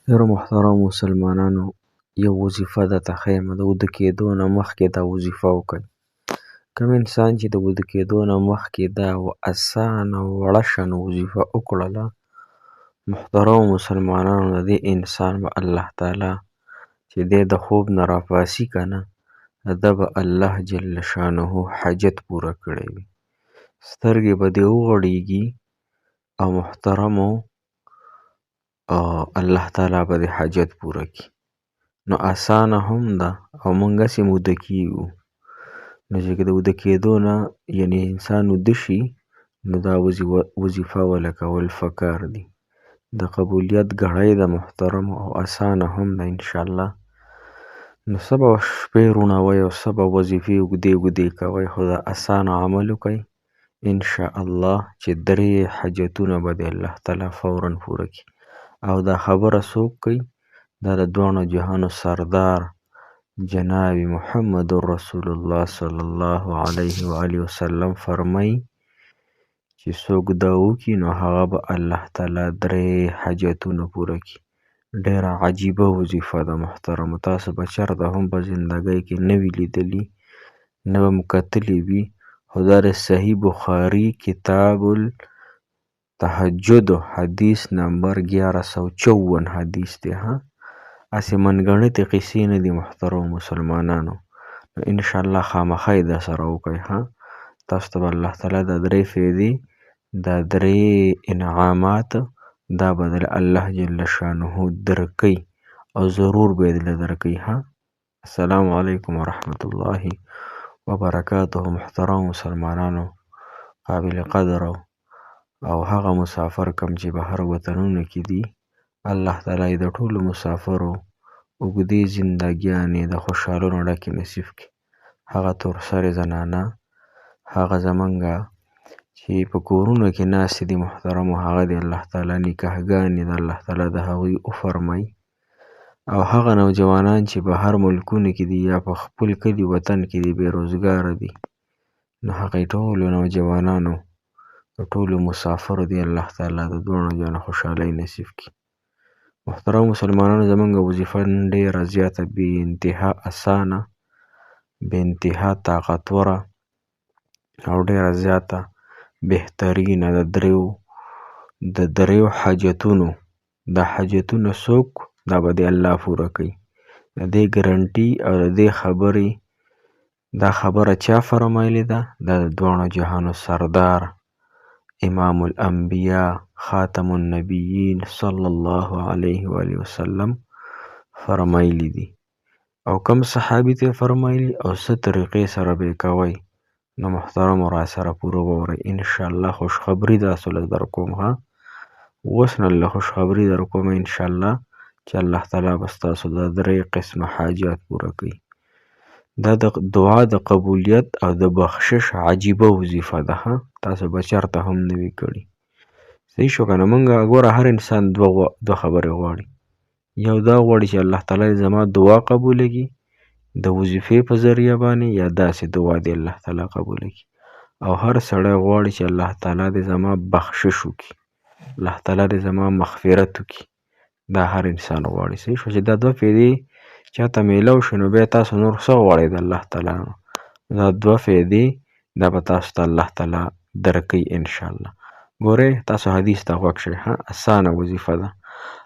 ډېرو محترمو مسلمانانو یو وظیفه درته ښیم، د ویده کېدو نه مخکې دا وظیفه وکړئ. کوم انسان چې د ویده کېدو نه مخکې دا اسانه وړه شان وظیفه وکړله، محترمو مسلمانانو د دې انسان به الله تعالی چې دی د خوب نه راپاسي که نه، د ده به الله جل شانه حاجت پوره کړی وي. سترګې به دې وغړېږي او محترمو الله تعالی به دې حاجت پوره کړي. نو اسانه هم ده او موږ هسې ویده کېږو. نو چې د ویده کېدو نه یعنې انسان ویده شي، نو دا وظیفه وله کول پکار دي. د قبولیت ګړۍ ده محترمو او اسانه هم ده انشاءالله. نو څه به شپې روڼوئ او څه به وظیفې اوږدې اوږدې کوئ، خو دا اسانه عمل وکئ انشاءالله چې 3 حاجتونه به دې الله تعالی فوراً پوره کړي. او دا خبره څوک کوي؟ دا د دواړو جهانو سردار جناب محمد رسول الله صلی الله علیه و آله وسلم فرمایي چې څوک دا وکړي نو هغه به الله تعالی 3 حاجتونه پوره کړي. ډېره عجیبه وظیفه ده محترمو. تاسو به چېرته هم په زندګۍ کې نه وي لیدلي، نه به مو کتلي وي، خو دا د صحیح بخاري کتاب التهجد حدیث نمبر 1154 حدیث دی. هسې منګنتې قصې نه دي محترمو مسلمانانو. نو انشاءالله خامخا یې درسره وکئ. تاسو ته به الله تعالی دا 3 فایدې، دا 3 انعامات دا به الله جل شانه درکوي او ضرور به یې درله درکوي. السلام علیکم ورحمة الله وبرکاته. محترم مسلمانانو، قابل قدر او هغه مسافر کم چې بهر وطنونو کې دي، الله تعالی د ټولو مسافرو اوږدې زندګیانې د خوشحالونو ډکې نصیب کړي. هغه تورسرې زنانه، هغه زمونږه چې په کورونو کې ناستې دي محترمو، هغه د الله تعالی نکاحګانې د الله تعالی د هغوی وفرمایي. او هغه نوجوانان چې په هر ملکونو کې دي یا په خپل کلي وطن کې دي بېروزګاره دي، نو هغې ټولو نوجوانانو د ټولو مسافرو دی الله تعالی د دواړو جهانو خوشحالۍ نصیب کړي. محترم مسلمانانو، زمونږ وظیفه ډېره زیاته بې انتها اسانه، بې انتها طاقتوره او ډېره زیاته بهترینه د 3 حاجتونو. دا حاجتونه څوک؟ دا به دې الله پوره کوي. د دې ګرنټي او د دې خبرې دا خبره چا فرمایلې ده؟ دا د دواړو جهانو سردار امام الانبیاء خاتم النبیین صلی الله علیه و آله وسلم فرمایلی دي. او کوم صحابي ته فرمایلی او څه طریقې سره به کوئ؟ نو محترمو را سره پوره واورئ انشاءالله. خوشخبري تاسو له در کوم. اوس نه له خوشخبري در کوم انشاءالله چې الله تعالی به ستاسو دا 3 قسمه حاجات پوره کوي. دا د دعا د قبولیت او د بخشش عجیبه وظیفه ده. تاسو به چېرته هم نه وي کړي. صحیح شو که نه؟ موږ ګوره هر انسان 2 خبرې غواړي. یو دا غواړي چې الله تعالی زما دعا قبوله کړي د وظیفې په ذریعه باندې، یا داسې دعا دی الله تعالی قبوله کړي. او هر سړی غواړي چې الله تعالی دې زما بخشش وکړي، الله تعالی دې زما مغفرت وکړي. دا هر انسان غواړي. صحیح شو چې دا 2 فایدې چاته میلاو شي، نو بیا تاسو نور څه غواړئ د الله تعالی نه؟ دا 2 فایدې دا به تاسو ته الله تعالی درکوي انشاءالله. ګورئ تاسو حدیث ته غوږ شئ. اسانه وظیفه ده.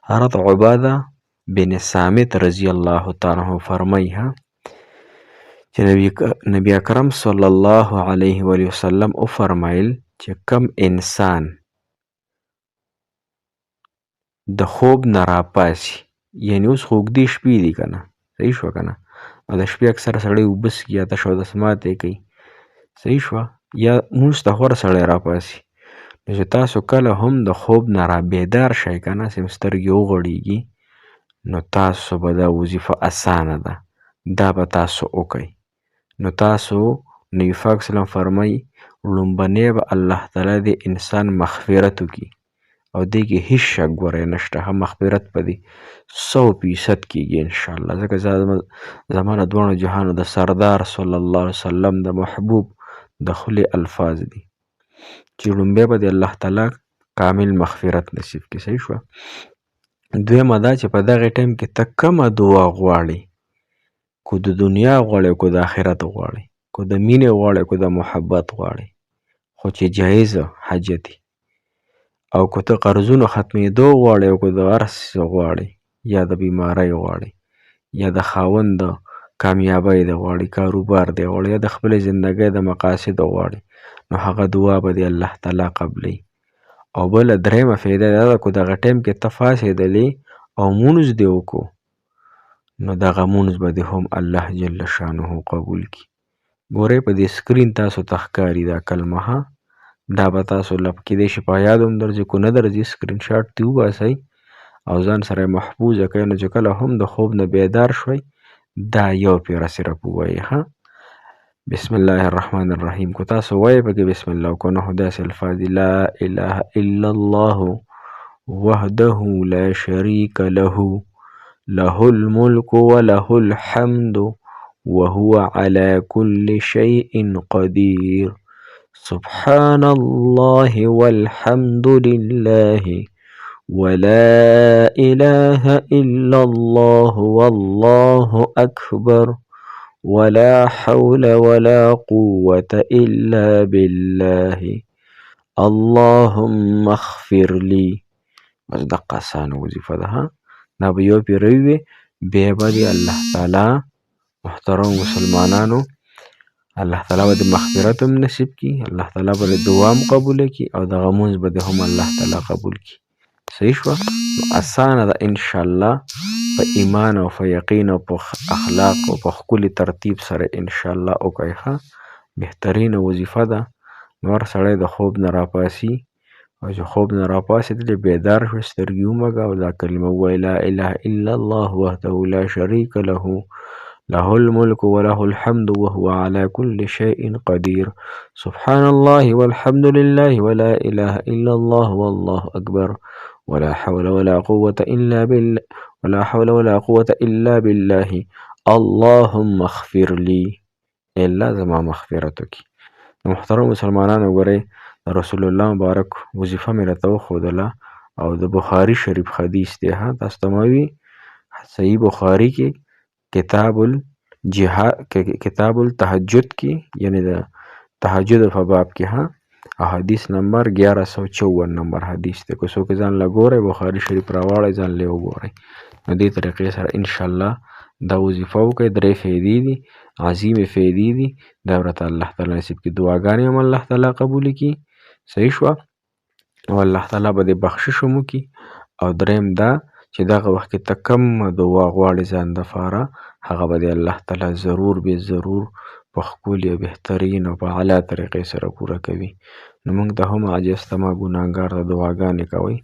حضرت عباده بن صامت رضی الله تعالی عنه فرمایي چې نبی اکرم صلی الله علیه و وسلم وفرمایل چې کم انسان د خوب نه راپاسي، یعنې اوس خو اوږدې شپې دي که نه، صحیح شوه که نه؟ او د شپې اکثره سړی اوبه څښي یا تش اودس ماتې کوي، صحیح شوه، یا لمونځ ته خو هر سړی راپاسي. نو چې تاسو کله هم د خوب نه را بیدار شئ که نه، سم سترګې وغړېږي، نو تاسو به دا وظیفه اسانه ده، دا به تاسو وکئ. نو تاسو نبي پاک سلم فرمایي لومبنی به الله تعالی د انسان مغفرت وکړي او دې کې هیڅ شک ګورئ نشته. مغفرت په دې 100% کېږي انشاءالله، ځکه زما د دواړو جهانو د سردار صلی الله علیه وسلم د محبوب د خولې الفاظ دي چې لومبی به د الله تعالی کامل مغفرت نصیب کړي. صحیح شوه. دویمه دا چې په دغه ټایم کې ته کومه دعا غواړې، کو د دنیا غواړې کو د آخرت غواړې، کو د مینې غواړې کو د محبت غواړې، خو چې جایزه حاجتي، او که ته قرضونو ختمېدو غواړې او که د هر څه غواړې، یا د بیمارۍ غواړې، یا د خاوند د کامیابی د غواړې، کاروبار دی غواړې، یا د خپلې زندګۍ د مقاصدو غواړې، نو هغه دعا به دې الله تعالی قبلوي. او بله درېیمه فایده دا ده که دغه ټایم کې ته پاڅېدلې او مونځ دې وکړو، نو دغه مونځ به دې هم الله جل شانه قبول کړي. ګورئ په دې سکرین تاسو ته ښکاري دا کلمه ها، دا به تاسو لپ کېدای شي په یاد هم درځي، کو نه درځي سکرین شاټ دې وباسئ او ځان سره یې محفوظه کړئ، نو چې کله هم د خوب نه بیدار شوئ دا یو پیره صرف ووایئ ها. بسم الله الرحمن الرحیم کو تاسو وایئ پکې بسم الله، کو نه داسې الفاظ دي: لا اله الا الله وحده لا شریک له له الملك وله الحمد وهو على كل شيء قدير سبحان الله والحمد لله ولا إله إلا الله والله أكبر ولا حول ولا قوة إلا بالله اللهم اغفر لي. بس دقه اسانه وظیفه ده ها، دا به یو پیره وي، بیا به دې الله تعالی محترم مسلمانانو الله تعالی به د مغفرت هم نصیب کړي، الله تعالی به د دعا هم قبوله کړي او دغه مونځ به د هم الله تعالی قبول کړي. صحیح شوه؟ نو اسانه ده انشاءالله، په ایمان او په یقین او په اخلاق او په ښکلي ترتیب سره انشاءالله وکړئ ښه. بهترینه وظیفه ده. نو هر سړی د خوب نه راپاسي او چې خوب نه راپاڅېدلې بیدار شو، سترګې ومږه او دا کلمه ووایي: لا اله الا الله وحده لا شریک له له الملك وله الحمد وهو على كل شيء قدير سبحان الله والحمد لله ولا إله إلا الله والله أكبر ولا حول ولا قوة إلا بالله ولا حول ولا قوة إلا بالله اللهم اغفر لي. إلا زما مغفرتك. محترم مسلمانانو ګورئ د رسول الله مبارک وظیفه مې راته وښودله او د بخاري شریف حدیث دی ها، تاسو ته مې صحیح بخاري کې کتاب التهجد کې یعنی د تهجد په باب کې ها، او حدیث نمبر 1154 نمبر حدیث دی. که څوک ځان له ګورئ بخاري شریف راواړئ ځان له وګورئ، نو دې طریقې سره انشاءالله دا وظیفه وکړئ. 3 فایدې دي، عظیمې فایدې دي، دا ورته الله تعالی نصیب کړي، دعاګانې هم الله تعالی قبولې کړي. صحیح شوه؟ او الله تعالی به دې بخشش هم وکړي. او درېیم دا چې دغه وخت کې ته کوم دعا غواړې ځان دپاره، هغه به دې الله تعالی ضرور به ضرور په ښکلي او بهترین او په اعلی طریقې سره پوره کوي. نو موږ ته هم عاجز تمه ګناهګار ته دعاګانې کوئ.